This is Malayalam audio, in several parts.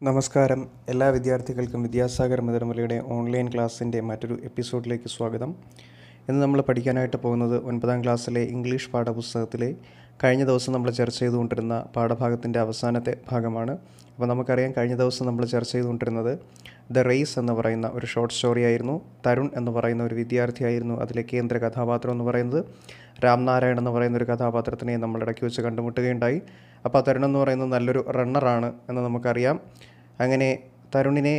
നമസ്കാരം. എല്ലാ വിദ്യാർത്ഥികൾക്കും വിദ്യാസാഗർ മുതലമലയുടെ ഓൺലൈൻ ക്ലാസ്സിൻ്റെ മറ്റൊരു എപ്പിസോഡിലേക്ക് സ്വാഗതം. ഇന്ന് നമ്മൾ പഠിക്കാനായിട്ട് പോകുന്നത് 9ാം ക്ലാസ്സിലെ ഇംഗ്ലീഷ് പാഠപുസ്തകത്തിലെ കഴിഞ്ഞ ദിവസം നമ്മൾ ചർച്ച ചെയ്തുകൊണ്ടിരുന്ന പാഠഭാഗത്തിൻ്റെ അവസാനത്തെ ഭാഗമാണ്. അപ്പോൾ നമുക്കറിയാം, കഴിഞ്ഞ ദിവസം നമ്മൾ ചർച്ച ചെയ്തുകൊണ്ടിരുന്നത് ദ റേസ് എന്ന് പറയുന്ന ഒരു ഷോർട്ട് സ്റ്റോറി ആയിരുന്നു. തരുൺ എന്ന് പറയുന്ന ഒരു വിദ്യാർത്ഥിയായിരുന്നു അതിലെ കേന്ദ്ര കഥാപാത്രം എന്ന് പറയുന്നത്. രാംനാരായൺ എന്ന് പറയുന്ന ഒരു കഥാപാത്രത്തിനെ നമ്മൾ ഇടയ്ക്ക് വെച്ച് കണ്ടുമുട്ടുകയുണ്ടായി. അപ്പോൾ തരുൺ എന്ന് പറയുന്നത് നല്ലൊരു റണ്ണറാണ് എന്ന് നമുക്കറിയാം. അങ്ങനെ തരുണിനെ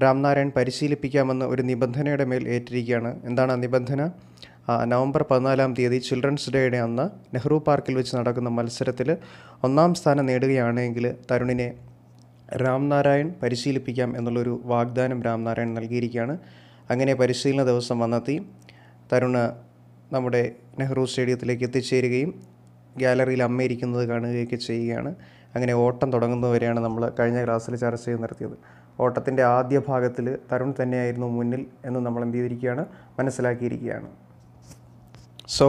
രാംനാരായൺ പരിശീലിപ്പിക്കാമെന്ന് ഒരു നിബന്ധനയുടെ മേൽ ഏറ്റിരിക്കുകയാണ്. എന്താണ് ആ നിബന്ധന? നവംബർ 14-ാം തീയതി ചിൽഡ്രൻസ് ഡേയുടെ അന്ന് നെഹ്റു പാർക്കിൽ വെച്ച് നടക്കുന്ന മത്സരത്തിൽ 1ാം സ്ഥാനം നേടുകയാണെങ്കിൽ തരുണിനെ രാംനാരായൺ പരിശീലിപ്പിക്കാം എന്നുള്ളൊരു വാഗ്ദാനം രാംനാരായൺ നൽകിയിരിക്കുകയാണ്. അങ്ങനെ പരിശീലന ദിവസം വന്നെത്തി തരുണ് നമ്മുടെ നെഹ്റു സ്റ്റേഡിയത്തിലേക്ക് എത്തിച്ചേരുകയും ഗാലറിയിൽ അമ്മയിരിക്കുന്നത് കാണുകയൊക്കെ ചെയ്യുകയാണ്. അങ്ങനെ ഓട്ടം തുടങ്ങുന്നതുവരെയാണ് നമ്മൾ കഴിഞ്ഞ ക്ലാസ്സിൽ ചർച്ച ചെയ്ത് നിർത്തിയത്. ഓട്ടത്തിൻ്റെ ആദ്യ ഭാഗത്തിൽ തരുൺ തന്നെയായിരുന്നു മുന്നിൽ എന്ന് നമ്മൾ എന്ത് ചെയ്തിരിക്കുകയാണ്, മനസ്സിലാക്കിയിരിക്കുകയാണ്. സോ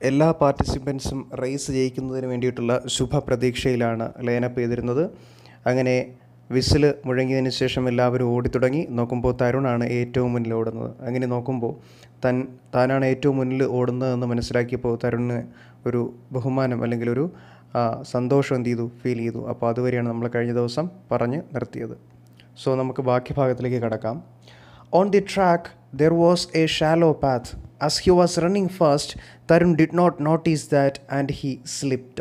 എല്ലാ പാർട്ടിസിപ്പൻസും റേസ് ജയിക്കുന്നതിന് വേണ്ടിയിട്ടുള്ള ശുഭപ്രതീക്ഷയിലാണ് ലൈനപ്പ് ചെയ്തിരുന്നത്. അങ്ങനെ വിസിൽ മുഴങ്ങിയതിന് ശേഷം എല്ലാവരും ഓടിത്തുടങ്ങി. നോക്കുമ്പോൾ തരുണാണ് ഏറ്റവും മുന്നിൽ ഓടുന്നത്. അങ്ങനെ നോക്കുമ്പോൾ താനാണ് ഏറ്റവും മുന്നിൽ ഓടുന്നതെന്ന് മനസ്സിലാക്കിയപ്പോൾ തരുണിന് ഒരു ബഹുമാനം അല്ലെങ്കിൽ ഒരു സന്തോഷം എന്ത് ചെയ്തു, ഫീൽ ചെയ്തു. അപ്പോൾ അതുവരെയാണ് നമ്മൾ കഴിഞ്ഞ ദിവസം പറഞ്ഞ് നിർത്തിയത്. സോ നമുക്ക് ബാക്കി ഭാഗത്തിലേക്ക് കടക്കാം. On the track there was a shallow path. As he was running fast, Tarun did not notice that and he slipped.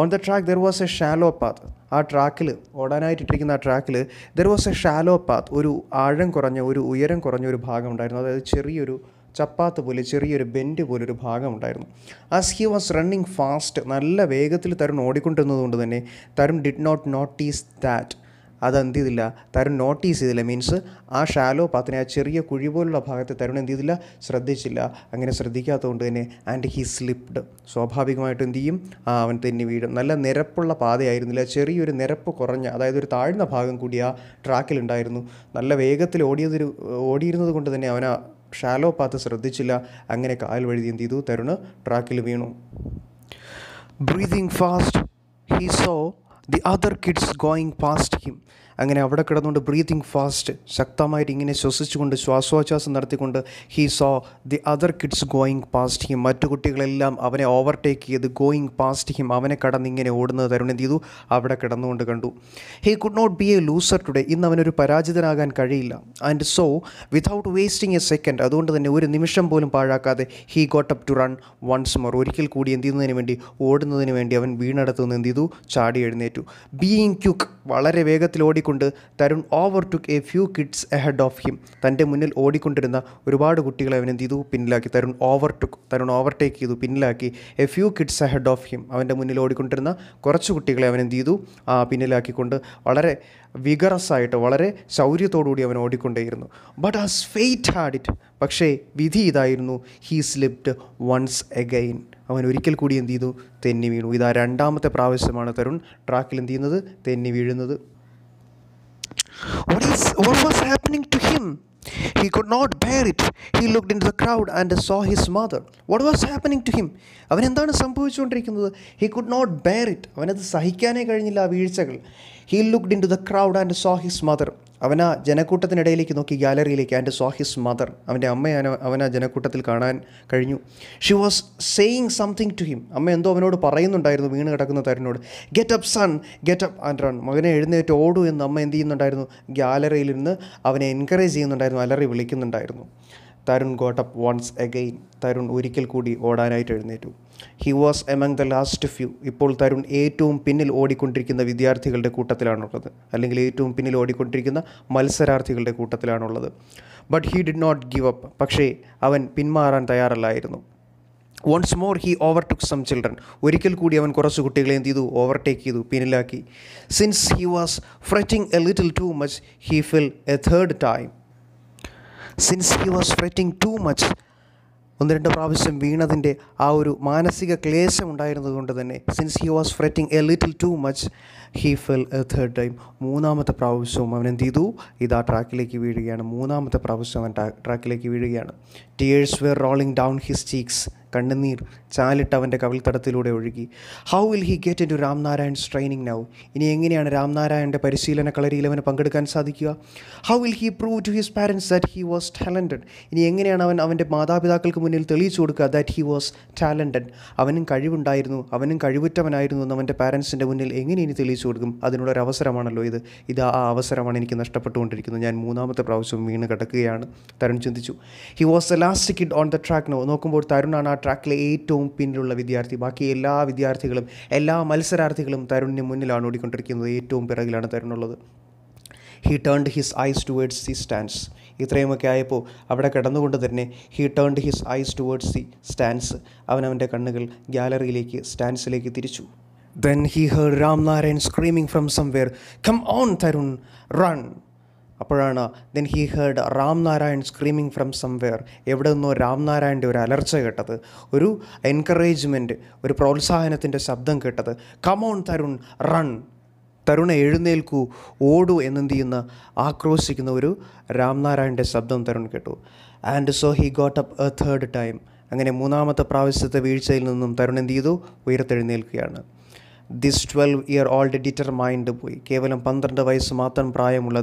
On the track there was a shallow path. ആ ട്രാക്കിൽ ഓടാനായിട്ടിരിക്കുന്ന ആ ട്രാക്കിൽ there was a shallow path. ഒരു ആഴം കുറഞ്ഞ, ഒരു ഉയരം കുറഞ്ഞ ഒരു ഭാഗം ഉണ്ടായിരുന്നു. അതായത് ചെറിയൊരു ചപ്പാത്ത് പോലെ, ചെറിയൊരു ബെൻഡ് പോലൊരു ഭാഗം ഉണ്ടായിരുന്നു. As he was running fast, നല്ല വേഗത്തിൽ തരുൺ ഓടിക്കൊണ്ടിരുന്നത് കൊണ്ട് തന്നെ Tarun did not notice that. അതെന്ത് ചെയ്തില്ല, തരുൺ നോട്ടീസ് ചെയ്തില്ല. മീൻസ് ആ ഷാലോ പാത്തിനെ, ആ ചെറിയ കുഴി പോലുള്ള ഭാഗത്ത് തരുൺ എന്ത് ചെയ്തില്ല, ശ്രദ്ധിച്ചില്ല. അങ്ങനെ ശ്രദ്ധിക്കാത്തതുകൊണ്ട് തന്നെ ആൻഡ് ഹി സ്ലിപ്ഡ്. സ്വാഭാവികമായിട്ടും എന്ത് ചെയ്യും, അവൻ തെന്നി വീഴും. നല്ല നിരപ്പുള്ള പാതയായിരുന്നില്ല, ചെറിയൊരു നിരപ്പ് കുറഞ്ഞ, അതായത് ഒരു താഴ്ന്ന ഭാഗം കൂടി ആ ട്രാക്കിലുണ്ടായിരുന്നു. നല്ല വേഗത്തിൽ ഓടിയിരുന്നത് കൊണ്ട് തന്നെ അവൻ ആ ഷാലോ പാത്ത് ശ്രദ്ധിച്ചില്ല. അങ്ങനെ കാൽ വഴുതി എന്ത് ചെയ്തു, തരുണ് ട്രാക്കിൽ വീണു. Breathing fast he so the other kids going past him. അങ്ങനെ അവിടെ കിടന്നുകൊണ്ട് ബ്രീതിങ് ഫാസ്റ്റ്, ശക്തമായിട്ട് ഇങ്ങനെ ശ്വസിച്ചുകൊണ്ട് ശ്വാസോച്ഛ്വാസം നടത്തിക്കൊണ്ട് he so the other kids going past him. മറ്റു കുട്ടികളെല്ലാം അവനെ ഓവർടേക്ക് ചെയ്ത് ഗോയിങ് പാസ്റ്റ് ഹിം, അവനെ കടന്നിങ്ങനെ ഓടുന്നത് തരുൺ എന്ത് ചെയ്തു, അവിടെ കിടന്നുകൊണ്ട് കണ്ടു. He could not be a loser today. ഇന്ന് അവനൊരു പരാജിതനാകാൻ കഴിയില്ല. And so without wasting a second, അതുകൊണ്ട് തന്നെ ഒരു നിമിഷം പോലും പാഴാക്കാതെ he got up to run once more. ഒരിക്കൽ കൂടി എന്ത് ചെയ്യുന്നതിന് വേണ്ടി, ഓടുന്നതിന് വേണ്ടി അവൻ വീണടത്ത് നിന്ന് എന്ത് ചെയ്തു, ചാടി എഴുന്നേറ്റു. ബീയിങ് ക്യുക്ക്, വളരെ വേഗത്തിൽ ഓടിക്കൊണ്ട് Tarun overtook a few kids ahead of him. തൻ്റെ മുന്നിൽ ഓടിക്കൊണ്ടിരുന്ന ഒരുപാട് കുട്ടികളെ അവൻ എന്ത് ചെയ്തു, പിന്നിലാക്കി. തരുൺ ഓവർടേക്ക് ചെയ്തു, പിന്നിലാക്കി. A few kids ahead of him, അവൻ്റെ മുന്നിൽ ഓടിക്കൊണ്ടിരുന്ന കുറച്ച് കുട്ടികളെ അവൻ എന്ത് ചെയ്തു, പിന്നിലാക്കിക്കൊണ്ട് വളരെ വിഗറസായിട്ട്, വളരെ ശൗര്യത്തോടുകൂടി അവൻ ഓടിക്കൊണ്ടേയിരുന്നു. But as fate had it, പക്ഷേ വിധി ഇതായിരുന്നു, ഹീ സ്ലിപ്ഡ് വൺസ് അഗൈൻ. അവൻ ഒരിക്കൽ കൂടി എന്ത് ചെയ്തു, തെന്നി വീണു. ഇതാ 2ാമത്തെ പ്രാവശ്യമാണ് തരുൺ ട്രാക്കിൽ എന്ത് ചെയ്യുന്നത്, തെന്നി വീഴുന്നത്. What was happening to him? He could not bear it. He looked into the crowd and saw his mother. What was happening to him? അവൻ എന്താണ് സംഭവിച്ചുകൊണ്ടിരിക്കുന്നത്? He could not bear it. അവനത് സഹിക്കാനേ കഴിഞ്ഞില്ല ആ വീഴ്ചകൾ. He looked into the crowd and saw his mother. അവൻ ആ ജനക്കൂട്ടത്തിനിടയിലേക്ക് നോക്കി, ഗാലറിയിലേക്ക്. ആൻഡ് സോ ഹിസ് മദർ, അവൻ്റെ അമ്മയെ അവൻ ആ ജനക്കൂട്ടത്തിൽ കാണാൻ കഴിഞ്ഞു. She was saying something to him. അമ്മ എന്തോ അവനോട് പറയുന്നുണ്ടായിരുന്നു, വീണ് കിടക്കുന്ന തരുണിനോട്. Get up son, get up and run. മകനെ എഴുന്നേറ്റ് ഓടൂ എന്ന് അമ്മ എന്ത് ചെയ്യുന്നുണ്ടായിരുന്നു, ഗാലറിയിൽ നിന്ന് അവനെ എൻകറേജ് ചെയ്യുന്നുണ്ടായിരുന്നു, അലറി വിളിക്കുന്നുണ്ടായിരുന്നു. Tarun got up once again. തരുൺ ഒരിക്കൽ കൂടി ഓടാനായിട്ട് എഴുന്നേറ്റു. He was among the last few. ഇപ്പോൾ തരുൺ ഏറ്റവും പിന്നിൽ ഓടിക്കൊണ്ടിരിക്കുന്ന വിദ്യാർത്ഥികളുടെ കൂട്ടത്തിലാണുള്ളത്, അല്ലെങ്കിൽ ഏറ്റവും പിന്നിൽ ഓടിക്കൊണ്ടിരിക്കുന്ന മത്സരാർത്ഥികളുടെ കൂട്ടത്തിലാണുള്ളത്. But he did not give up. പക്ഷേ അവൻ പിന്മാറാൻ തയ്യാറല്ലായിരുന്നു. Once more he overtook some children. ഒരിക്കൽ കൂടി അവൻ കുറച്ച് കുട്ടികളെ എന്ത് ചെയ്തു, ഓവർടേക്ക് ചെയ്തു, പിന്നിലാക്കി. Since he was fretting a little too much he fell a third time. Since he was fretting too much, 1-2 പ്രാവശ്യം വീണതിൻ്റെ ആ ഒരു മാനസിക ക്ലേശം ഉണ്ടായിരുന്നത് കൊണ്ട് തന്നെ since he was fretting a little too much he fell a third time. 3ാമത്തെ പ്രാവശ്യവും അവൻ എന്ത് ചെയ്തു, ഇതാ ട്രാക്കിലേക്ക് വീഴുകയാണ്. 3ാമത്തെ പ്രാവശ്യം അവൻ ട്രാക്കിലേക്ക് വീഴുകയാണ്. Tears were rolling down his cheeks. കണ്ണുനീർ ചാലിട്ട് അവൻ്റെ കവിൾത്തടത്തിലൂടെ ഒഴുകി. How will he get in to Ramnarayan's training now? ഇനി എങ്ങനെയാണ് രാംനാരായണൻ്റെ പരിശീലന കളരിയിൽ അവന് പങ്കെടുക്കാൻ സാധിക്കുക? How will he prove to his parents that he was talented? ഇനി എങ്ങനെയാണ് അവൻ അവൻ്റെ മാതാപിതാക്കൾക്ക് മുന്നിൽ തെളിയിച്ചു കൊടുക്കുക ദാറ്റ് ഹി വാസ് ടാലൻറ്റഡ്? അവനും കഴിവുണ്ടായിരുന്നു, അവനും കഴിവുറ്റവനായിരുന്നു എന്ന് അവൻ്റെ പാരൻസിൻ്റെ മുന്നിൽ എങ്ങനെ ഇനി തെളിയിച്ചു കൊടുക്കും? അതിനുള്ളൊരു അവസരമാണല്ലോ ഇത് ആ അവസരമാണ് എനിക്ക് നഷ്ടപ്പെട്ടുകൊണ്ടിരിക്കുന്നത്. ഞാൻ മൂന്നാമത്തെ പ്രാവശ്യം വീണ് കിടക്കുകയാണ്, തരുൺ ചിന്തിച്ചു. He was the last kid on the track നോ. നോക്കുമ്പോൾ തരുണാണ് ആ ട്രാക്കിലെ ഏറ്റവും പിന്നിലുള്ള വിദ്യാർത്ഥി. ബാക്കി എല്ലാ വിദ്യാർത്ഥികളും, എല്ലാ മത്സരാർത്ഥികളും തരുണിന് മുന്നിലാണ് ഓടിക്കൊണ്ടിരിക്കുന്നത്. ഏറ്റവും പിറകിലാണ് തരുണുള്ളത്. He turned his eyes towards the stands. ഇത്രയുമൊക്കെ ആയപ്പോൾ അവിടെ കിടന്നുകൊണ്ട് തന്നെ he turned his eyes towards the stands. അവനവൻ്റെ കണ്ണുകൾ ഗാലറിയിലേക്ക്, സ്റ്റാൻഡ്സിലേക്ക് തിരിച്ചു. Then he heard Ramnarayan screaming from somewhere, "Come on, Tarun, run!" അപ്പോഴാണ് then he heard Ramnarayan screaming from somewhere. എവിടെ നിന്നോ രാംനാരായണൻ്റെ ഒരു അലർച്ച കേട്ടത്, ഒരു എൻകറേജ്മെൻറ്റ്, ഒരു പ്രോത്സാഹനത്തിൻ്റെ ശബ്ദം കേട്ടത്. "Come on, Tarun, run!" തരുണ എഴുന്നേൽക്കൂ, ഓടൂ എന്നെന്ത് ചെയ്യുന്ന ആക്രോശിക്കുന്ന ഒരു രാംനാരായണൻ്റെ ശബ്ദം തരുൺ കേട്ടു. And so he got up A third time. അങ്ങനെ മൂന്നാമത്തെ പ്രാവശ്യത്തെ വീഴ്ചയിൽ നിന്നും തരുൺ എന്ത് ചെയ്തു? ഉയർത്തെഴുന്നേൽക്കുകയാണ്. ദിസ് 12-year-old ഡിറ്റർമൈൻഡ് ബോയ്, കേവലം 12 വയസ്സ് മാത്രം പ്രായമുള്ള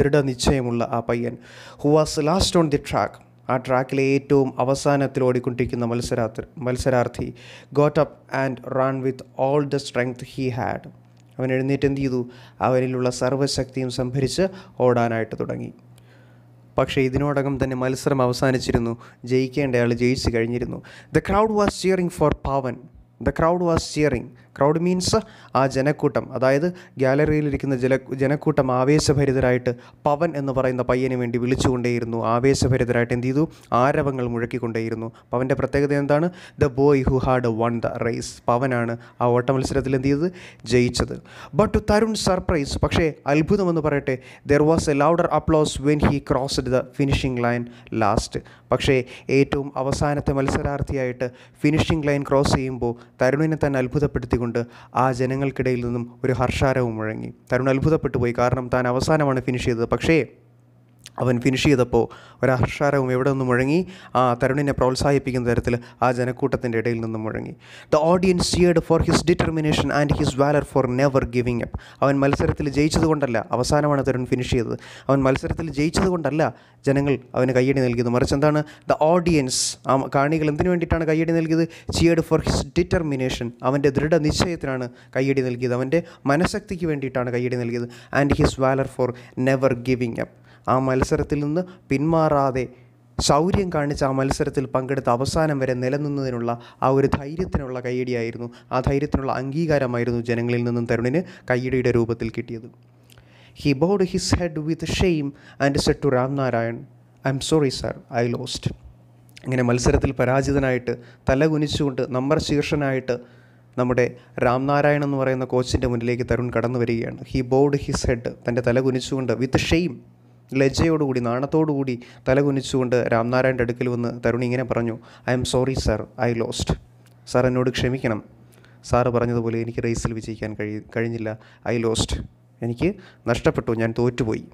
ദൃഢനിശ്ചയമുള്ള ആ പയ്യൻ, who was last on the track, ആ ട്രാക്കിലെ ഏറ്റവും അവസാനത്തിൽ ഓടിക്കൊണ്ടിരിക്കുന്ന മത്സരാർത്ഥി, got up and run with all the strength he had. അവൻ എഴുന്നേറ്റ് എന്ത് ചെയ്തു? അവനിലുള്ള സർവ്വശക്തിയും സംഭരിച്ച് ഓടാനായിട്ട് തുടങ്ങി. പക്ഷേ ഇതിനോടകം തന്നെ മത്സരം അവസാനിച്ചിരുന്നു. ജയിക്കേണ്ട ആൾ ജയിച്ചു കഴിഞ്ഞിരുന്നു. The crowd was cheering for Pavan. The crowd was cheering. Crowd means ആ ജനക്കൂട്ടം, അതായത് ഗാലറിയിലിരിക്കുന്ന ജനക്കൂട്ടം ആവേശഭരിതരായിട്ട് പവൻ എന്ന് പറയുന്ന പയ്യന് വേണ്ടി വിളിച്ചുകൊണ്ടേയിരുന്നു. ആവേശഭരിതരായിട്ട് എന്ത് ചെയ്തു? ആരവങ്ങൾ മുഴക്കിക്കൊണ്ടേയിരുന്നു. പവൻ്റെ പ്രത്യേകത എന്താണ്? The boy who had won the race. പവനാണ് ആ ഓട്ട മത്സരത്തിൽ എന്ത് ചെയ്തത്? ജയിച്ചത്. ബട്ട് ടു തരുൺ സർപ്രൈസ്, പക്ഷേ അത്ഭുതമെന്ന് പറയട്ടെ, there was A louder applause when he crossed the finishing line last. പക്ഷേ ഏറ്റവും അവസാനത്തെ മത്സരാർത്ഥിയായിട്ട് ഫിനിഷിംഗ് ലൈൻ ക്രോസ് ചെയ്യുമ്പോൾ തരുണിനെ തന്നെ അത്ഭുതപ്പെടുത്തിക്കൊണ്ട് ആ ജനങ്ങൾക്കിടയിൽ നിന്നും ഒരു ഹർഷാരവും മുഴങ്ങി. തരുൺ അത്ഭുതപ്പെട്ടു പോയി. കാരണം താൻ അവസാനമാണ് ഫിനിഷ് ചെയ്തത്. പക്ഷേ അവൻ ഫിനിഷ് ചെയ്തപ്പോൾ ഒരു ഹർഷാരവും എവിടെ നിന്നും മുഴങ്ങി? ആ തരുണിനെ പ്രോത്സാഹിപ്പിക്കുന്ന തരത്തിൽ ആ ജനക്കൂട്ടത്തിൻ്റെ ഇടയിൽ നിന്നും മുഴങ്ങി. The audience cheered for his determination and his valour for never giving up. അവൻ മത്സരത്തിൽ ജയിച്ചതുകൊണ്ടല്ല, അവസാനമാണ് തരുൺ ഫിനിഷ് ചെയ്തത്, അവൻ മത്സരത്തിൽ ജയിച്ചതുകൊണ്ടല്ല ജനങ്ങൾ അവന് കയ്യടി നൽകിയത്. മറിച്ച് എന്താണ്? ദ ഓഡിയൻസ്, ആ കാണികൾ എന്തിനു വേണ്ടിയിട്ടാണ് കയ്യടി നൽകിയത്? ചിയർഡ് ഫോർ ഹിസ് ഡിറ്റർമിനേഷൻ, അവൻ്റെ ദൃഢനിശ്ചയത്തിനാണ് കയ്യടി നൽകിയത്, അവൻ്റെ മനഃശക്തിക്ക് വേണ്ടിയിട്ടാണ് കയ്യടി നൽകിയത്. And his valour for never giving up, ആ മത്സരത്തിൽ നിന്ന് പിന്മാറാതെ ശൗര്യം കാണിച്ച് ആ മത്സരത്തിൽ പങ്കെടുത്ത് അവസാനം വരെ നിലനിന്നതിനുള്ള ആ ഒരു ധൈര്യത്തിനുള്ള കയ്യടിയായിരുന്നു, ആ ധൈര്യത്തിനുള്ള അംഗീകാരമായിരുന്നു ജനങ്ങളിൽ നിന്നും തരുണിന് കയ്യടിയുടെ രൂപത്തിൽ കിട്ടിയത്. He bowed his head with shame and said to Ramnarayan, I am sorry sir, I lost. ഇങ്ങനെ മത്സരത്തിൽ പരാജിതനായിട്ട് തല കുനിച്ചുകൊണ്ട് നമ്പർ ശീർഷനായിട്ട് നമ്മുടെ രാംനാരായൺ എന്ന് പറയുന്ന കോച്ചിൻ്റെ മുന്നിലേക്ക് തരുൺ കടന്നു വരികയാണ്. ഹി ബോഡ് ഹിസ് ഹെഡ്, തൻ്റെ തല കുനിച്ചുകൊണ്ട്, വിത്ത് ഷെയിം, ലജ്ജയോടുകൂടി, നാണത്തോടുകൂടി തല കുനിച്ചുകൊണ്ട് രാംനാരായണൻ്റെ അടുക്കൽ വന്ന് തരുൺ ഇങ്ങനെ പറഞ്ഞു, I am sorry sir, I lost. Sir എന്നോട് ക്ഷമിക്കണം, സാറ് പറഞ്ഞതുപോലെ എനിക്ക് റേസിൽ വിജയിക്കാൻ കഴിഞ്ഞില്ല, ഐ ലോസ്റ്റ്, എനിക്ക് നഷ്ടപ്പെട്ടു, ഞാൻ തോറ്റുപോയി.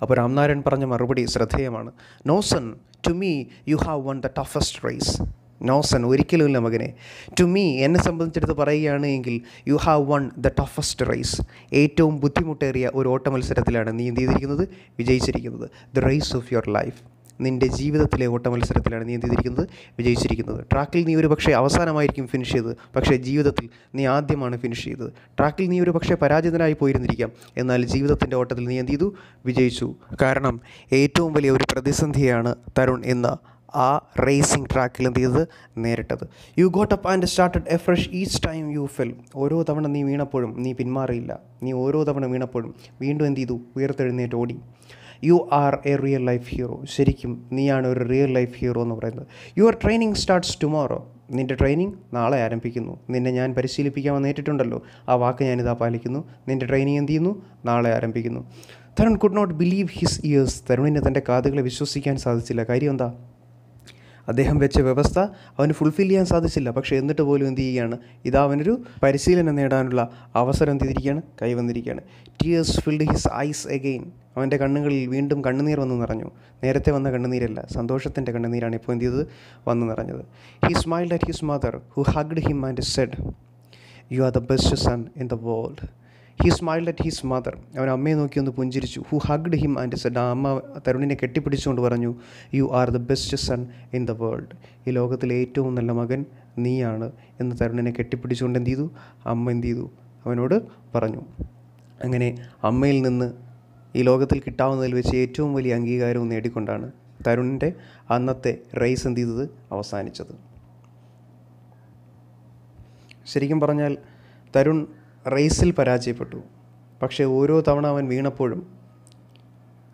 അപ്പോൾ രാംനാരായൺ പറഞ്ഞ മറുപടി ശ്രദ്ധേയമാണ്. No son, to me you have won the toughest race. No son, ഒരിക്കലുമില്ല മകനെ. ടു മീ, എന്നെ സംബന്ധിച്ചെടുത്ത് പറയുകയാണ് എങ്കിൽ, you have won the toughest race. ഏറ്റവും ബുദ്ധിമുട്ടേറിയ ഒരു ഓട്ട മത്സരത്തിലാണ് നീ എന്ത് ചെയ്തിരിക്കുന്നത്? വിജയിച്ചിരിക്കുന്നത്. The race of your life, നിൻ്റെ ജീവിതത്തിലെ ഓട്ട മത്സരത്തിലാണ് നീ എന്ത് ചെയ്തിരിക്കുന്നത്? വിജയിച്ചിരിക്കുന്നത്. ട്രാക്കിൽ നീ ഒരു പക്ഷേ അവസാനമായിരിക്കും ഫിനിഷ് ചെയ്തത്, പക്ഷേ ജീവിതത്തിൽ നീ ആദ്യമാണ് ഫിനിഷ് ചെയ്തത്. ട്രാക്കിൽ നീ ഒരു പക്ഷേ പരാജിതനായി പോയിരുന്നിരിക്കാം, എന്നാൽ ജീവിതത്തിൻ്റെ ഓട്ടത്തിൽ നീ എന്ത് ചെയ്തു? വിജയിച്ചു. കാരണം ഏറ്റവും വലിയ ഒരു പ്രതിസന്ധിയാണ് തരുൺ എന്ന ആ റേസിംഗ് ട്രാക്കിൽ എന്ത് ചെയ്തത്? നേരിട്ടത്. You got up and started a fresh each time you fell. ഓരോ തവണ നീ വീണപ്പോഴും നീ പിന്മാറിയില്ല. നീ ഓരോ തവണ വീണപ്പോഴും വീണ്ടും എന്ത് ചെയ്തു? ഉയർത്തെഴുന്നേറ്റ് ഓടി. You are A real life hero. ശരിക്കും നീയാണ് ഒരു റിയൽ ലൈഫ് ഹീറോ എന്ന് പറയുന്നത്. Your training starts tomorrow. നിൻ്റെ ട്രെയിനിങ് നാളെ ആരംഭിക്കുന്നു. നിന്നെ ഞാൻ പരിശീലിപ്പിക്കാമെന്ന് ഏറ്റിട്ടുണ്ടല്ലോ, ആ വാക്ക് ഞാനിതാ പാലിക്കുന്നു. നിൻ്റെ ട്രെയിനിങ് എന്ത് ചെയ്യുന്നു? നാളെ ആരംഭിക്കുന്നു. Tarun could not believe his ears. തരുണിന് തൻ്റെ കാതുകളെ വിശ്വസിക്കാൻ സാധിച്ചില്ല. കാര്യം എന്താ? അദ്ദേഹം വെച്ച വ്യവസ്ഥ അവന് ഫുൾഫിൽ ചെയ്യാൻ സാധിച്ചില്ല. പക്ഷേ എന്നിട്ട് പോലും എന്ത് ചെയ്യുകയാണ്, ഇതാ അവനൊരു പരിശീലനം നേടാനുള്ള അവസരം എന്ത് ചെയ്തിരിക്കുകയാണ്, കൈവന്നിരിക്കുകയാണ്. Tears filled his eyes again. അവൻ്റെ കണ്ണുകളിൽ വീണ്ടും കണ്ണുനീർ വന്ന് നിറഞ്ഞു. നേരത്തെ വന്ന കണ്ണുനീരല്ല, സന്തോഷത്തിൻ്റെ കണ്ണുനീരാണ് ഇപ്പോൾ എന്ത് ചെയ്തത്, വന്ന് നിറഞ്ഞത്. He smiled at his mother who hugged him and said, you are the best son in the world. He smiled at his mother. അവൻ അമ്മയെ നോക്കി ഒന്ന് പുഞ്ചിരിച്ചു. Who hugged him and said. ആ അമ്മ തരുണിനെ കെട്ടിപ്പിടിച്ചുകൊണ്ട് പറഞ്ഞു, you are the best son in the world. ഈ ലോകത്തിലെ ഏറ്റവും നല്ല മകൻ നീയാണ് എന്ന് തരുണിനെ കെട്ടിപ്പിടിച്ചുകൊണ്ട് എന്ത് ചെയ്തു, അമ്മ എന്ത് ചെയ്തു, അവനോട് പറഞ്ഞു. അങ്ങനെ അമ്മയിൽ നിന്ന് ഈ ലോകത്തിൽ കിട്ടാവുന്നതിൽ വെച്ച് ഏറ്റവും വലിയ അംഗീകാരവും നേടിക്കൊണ്ടാണ് തരുണിൻ്റെ അന്നത്തെ റേസ് എന്ത് ചെയ്തത്, അവസാനിച്ചത്. ശരിക്കും പറഞ്ഞാൽ തരുൺ റേസിൽ പരാജയപ്പെട്ടു. പക്ഷേ ഓരോ തവണ അവൻ വീണപ്പോഴും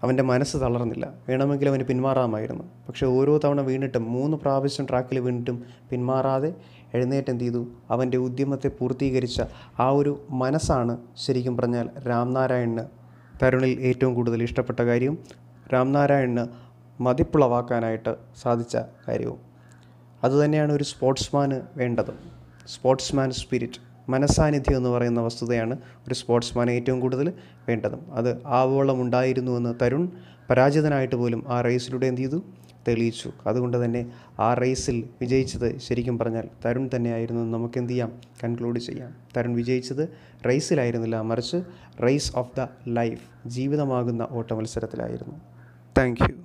അവൻ്റെ മനസ്സ് തളർന്നില്ല. വേണമെങ്കിൽ അവന് പിന്മാറാമായിരുന്നു. പക്ഷേ ഓരോ തവണ വീണിട്ടും 3 പ്രാവശ്യം ട്രാക്കിൽ വീണിട്ടും പിന്മാറാതെ എഴുന്നേറ്റ് എന്ത് ചെയ്തു, അവൻ്റെ ഉദ്യമത്തെ പൂർത്തീകരിച്ച ആ ഒരു മനസ്സാണ് ശരിക്കും പറഞ്ഞാൽ രാംനാരായണന് തരുണിൽ ഏറ്റവും കൂടുതൽ ഇഷ്ടപ്പെട്ട കാര്യവും രാംനാരായണന് മതിപ്പുളവാക്കാനായിട്ട് സാധിച്ച കാര്യവും. അതുതന്നെയാണ് ഒരു സ്പോർട്സ്മാന് വേണ്ടതും. സ്പോർട്സ്മാൻ സ്പിരിറ്റ്, മനസ്സാന്നിധ്യം എന്ന് പറയുന്ന വസ്തുതയാണ് ഒരു സ്പോർട്സ്മാന് ഏറ്റവും കൂടുതൽ വേണ്ടതും. അത് ആവോളം ഉണ്ടായിരുന്നുവെന്ന് തരുൺ പരാജിതനായിട്ട് പോലും ആ റേസിലൂടെ എന്ത് ചെയ്തു, തെളിയിച്ചു. അതുകൊണ്ട് തന്നെ ആ റേസിൽ വിജയിച്ചത് ശരിക്കും പറഞ്ഞാൽ തരുൺ തന്നെയായിരുന്നു എന്ന് നമുക്ക് എന്ത് ചെയ്യാം, കൺക്ലൂഡ് ചെയ്യാം. തരുൺ വിജയിച്ചത് റേസിലായിരുന്നില്ല, മറിച്ച് റേസ് ഓഫ് ദ ലൈഫ്, ജീവിതമാകുന്ന ഓട്ട മത്സരത്തിലായിരുന്നു. Thank you.